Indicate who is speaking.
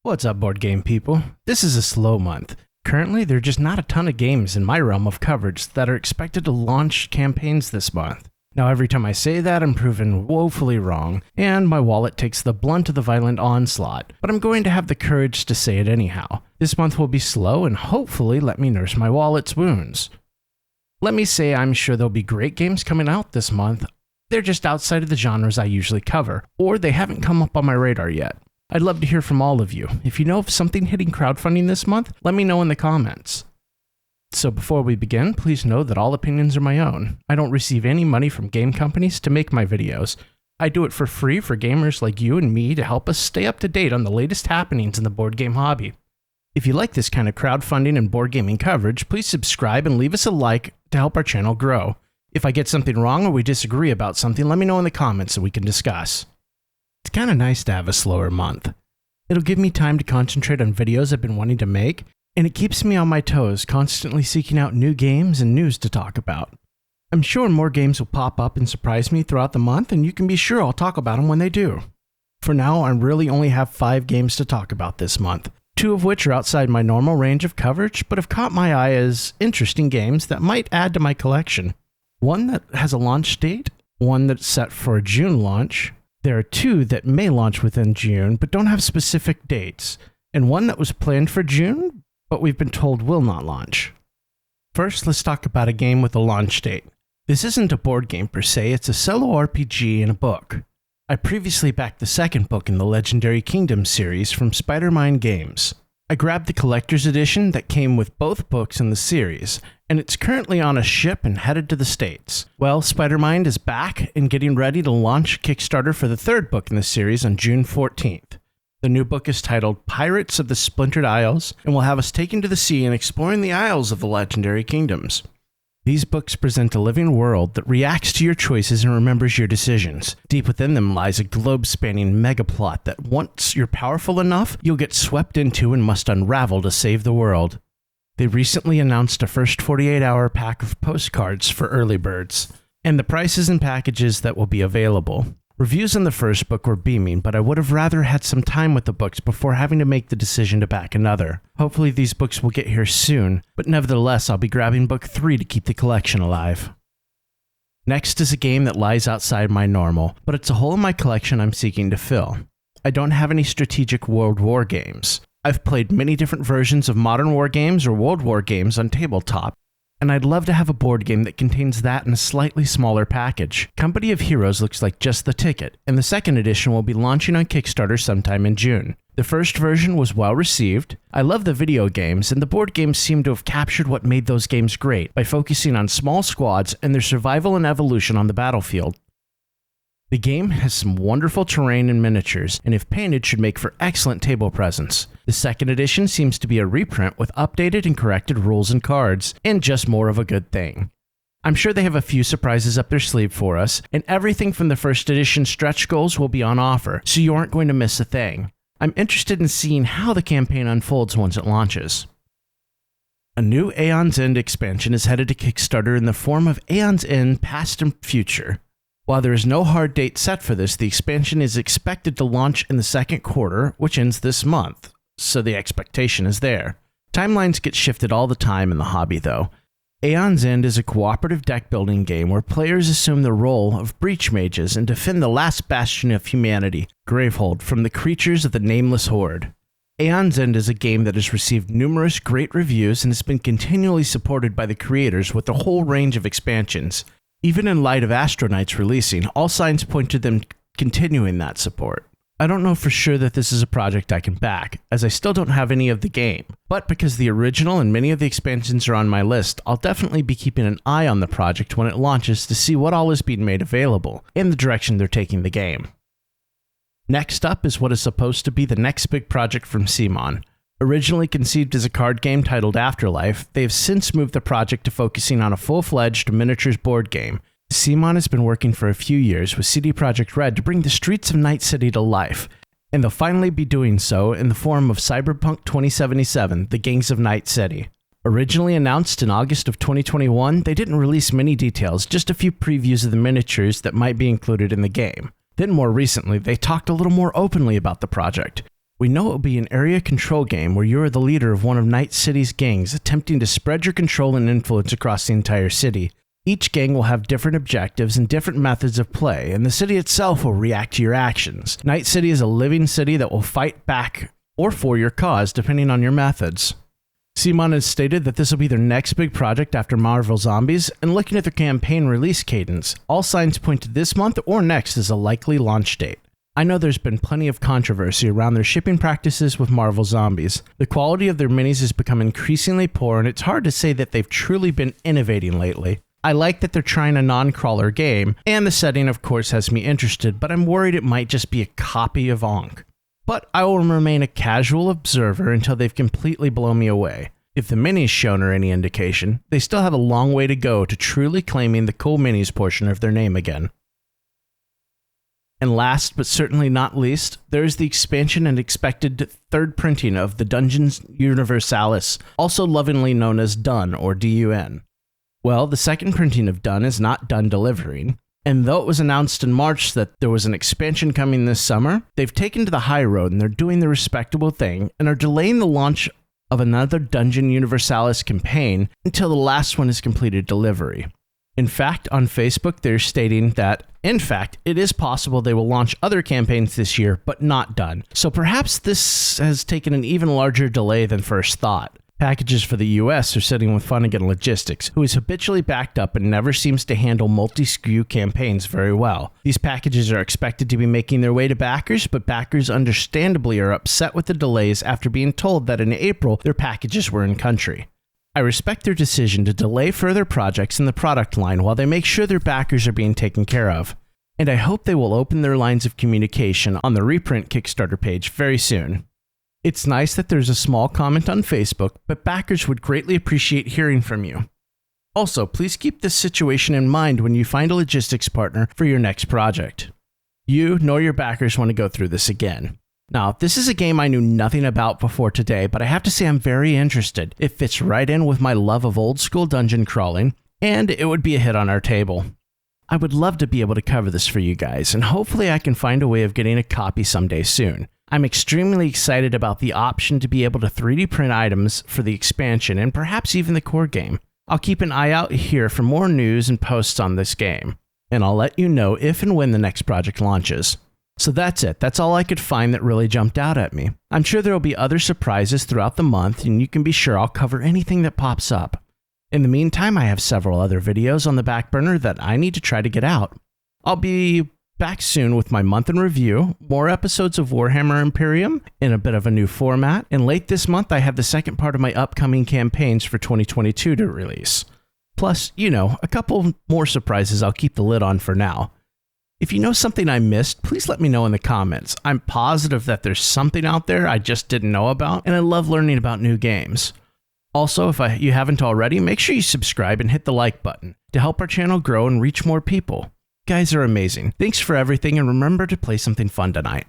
Speaker 1: What's up, board game people? This is a slow month. Currently, there are just not a ton of games in my realm of coverage that are expected to launch campaigns this month. Now, every time I say that, I'm proven woefully wrong, and my wallet takes the blunt of the violent onslaught, but I'm going to have the courage to say it anyhow. This month will be slow and hopefully let me nurse my wallet's wounds. Let me say I'm sure there'll be great games coming out this month. They're just outside of the genres I usually cover, or they haven't come up on my radar yet. I'd love to hear from all of you. If you know of something hitting crowdfunding this month, let me know in the comments. So before we begin, please know that all opinions are my own. I don't receive any money from game companies to make my videos. I do it for free for gamers like you and me to help us stay up to date on the latest happenings in the board game hobby. If you like this kind of crowdfunding and board gaming coverage, please subscribe and leave us a like to help our channel grow. If I get something wrong or we disagree about something, let me know in the comments so we can discuss. It's kind of nice to have a slower month. It'll give me time to concentrate on videos I've been wanting to make, and it keeps me on my toes, constantly seeking out new games and news to talk about. I'm sure more games will pop up and surprise me throughout the month, and you can be sure I'll talk about them when they do. For now, I really only have 5 games to talk about this month, 2 of which are outside my normal range of coverage, but have caught my eye as interesting games that might add to my collection. One that has a launch date, one that's set for a June launch. There are 2 that may launch within June, but don't have specific dates, and one that was planned for June, but we've been told will not launch. First, let's talk about a game with a launch date. This isn't a board game per se, it's a solo RPG and a book. I previously backed the second book in the Legendary Kingdoms series from Spider-Man Games. I grabbed the collector's edition that came with both books in the series, and it's currently on a ship and headed to the States. Well, Spider-Man is back and getting ready to launch a Kickstarter for the third book in the series on June 14th. The new book is titled Pirates of the Splintered Isles, and will have us taken to the sea and exploring the isles of the Legendary Kingdoms. These books present a living world that reacts to your choices and remembers your decisions. Deep within them lies a globe-spanning megaplot that once you're powerful enough, you'll get swept into and must unravel to save the world. They recently announced a first 48-hour pack of postcards for early birds, and the prices and packages that will be available. Reviews on the first book were beaming, but I would have rather had some time with the books before having to make the decision to back another. Hopefully these books will get here soon, but nevertheless I'll be grabbing book 3 to keep the collection alive. Next is a game that lies outside my normal, but it's a hole in my collection I'm seeking to fill. I don't have any strategic World War games. I've played many different versions of modern war games or World War games on tabletop, and I'd love to have a board game that contains that in a slightly smaller package. Company of Heroes looks like just the ticket, and the second edition will be launching on Kickstarter sometime in June. The first version was well received. I love the video games, and the board games seem to have captured what made those games great by focusing on small squads and their survival and evolution on the battlefield. The game has some wonderful terrain and miniatures, and if painted should make for excellent table presence. The second edition seems to be a reprint with updated and corrected rules and cards, and just more of a good thing. I'm sure they have a few surprises up their sleeve for us, and everything from the first edition stretch goals will be on offer, so you aren't going to miss a thing. I'm interested in seeing how the campaign unfolds once it launches. A new Aeons End expansion is headed to Kickstarter in the form of Aeons End Past and Future. While there is no hard date set for this, the expansion is expected to launch in the second quarter, which ends this month, so the expectation is there. Timelines get shifted all the time in the hobby though. Aeons End is a cooperative deck building game where players assume the role of breach mages and defend the last bastion of humanity, Gravehold, from the creatures of the Nameless Horde. Aeons End is a game that has received numerous great reviews and has been continually supported by the creators with a whole range of expansions. Even in light of Astronight's releasing, all signs point to them continuing that support. I don't know for sure that this is a project I can back, as I still don't have any of the game, but because the original and many of the expansions are on my list, I'll definitely be keeping an eye on the project when it launches to see what all is being made available, and the direction they're taking the game. Next up is what is supposed to be the next big project from CMON. Originally conceived as a card game titled Afterlife, they have since moved the project to focusing on a full-fledged miniatures board game. CMON has been working for a few years with CD Projekt Red to bring the streets of Night City to life, and they'll finally be doing so in the form of Cyberpunk 2077, The Gangs of Night City. Originally announced in August of 2021, they didn't release many details, just a few previews of the miniatures that might be included in the game. Then more recently, they talked a little more openly about the project, We know it will be an area control game where you are the leader of one of Night City's gangs attempting to spread your control and influence across the entire city. Each gang will have different objectives and different methods of play, and the city itself will react to your actions. Night City is a living city that will fight back or for your cause depending on your methods. CMON has stated that this will be their next big project after Marvel Zombies, and looking at their campaign release cadence, all signs point to this month or next as a likely launch date. I know there's been plenty of controversy around their shipping practices with Marvel Zombies. The quality of their minis has become increasingly poor, and it's hard to say that they've truly been innovating lately. I like that they're trying a non-crawler game, and the setting of course has me interested, but I'm worried it might just be a copy of Ankh. But I will remain a casual observer until they've completely blown me away. If the minis shown are any indication, they still have a long way to go to truly claiming the cool minis portion of their name again. And last, but certainly not least, there is the expansion and expected third printing of the Dungeon Universalis, also lovingly known as Dun or DUN. Well, the second printing of Dun is not done delivering, and though it was announced in March that there was an expansion coming this summer, they've taken to the high road and they're doing the respectable thing and are delaying the launch of another Dungeon Universalis campaign until the last one is completed delivery. In fact, on Facebook, they're stating that, in fact, it is possible they will launch other campaigns this year, but not done. So perhaps this has taken an even larger delay than first thought. Packages for the US are sitting with Funnigan Logistics, who is habitually backed up and never seems to handle multi-SKU campaigns very well. These packages are expected to be making their way to backers, but backers understandably are upset with the delays after being told that in April their packages were in country. I respect their decision to delay further projects in the product line while they make sure their backers are being taken care of. And I hope they will open their lines of communication on the reprint Kickstarter page very soon. It's nice that there's a small comment on Facebook, but backers would greatly appreciate hearing from you. Also, please keep this situation in mind when you find a logistics partner for your next project. You nor your backers want to go through this again. Now, this is a game I knew nothing about before today, but I have to say I'm very interested. It fits right in with my love of old school dungeon crawling, and it would be a hit on our table. I would love to be able to cover this for you guys, and hopefully I can find a way of getting a copy someday soon. I'm extremely excited about the option to be able to 3D print items for the expansion and perhaps even the core game. I'll keep an eye out here for more news and posts on this game, and I'll let you know if and when the next project launches. So that's it. That's all I could find that really jumped out at me. I'm sure there will be other surprises throughout the month, and you can be sure I'll cover anything that pops up. In the meantime, I have several other videos on the back burner that I need to try to get out. I'll be back soon with my month in review, more episodes of Warhammer Imperium in a bit of a new format, and late this month I have the second part of my upcoming campaigns for 2022 to release. Plus, a couple more surprises I'll keep the lid on for now. If you know something I missed, please let me know in the comments. I'm positive that there's something out there I just didn't know about, and I love learning about new games. Also, if you haven't already, make sure you subscribe and hit the like button to help our channel grow and reach more people. You guys are amazing. Thanks for everything, and remember to play something fun tonight.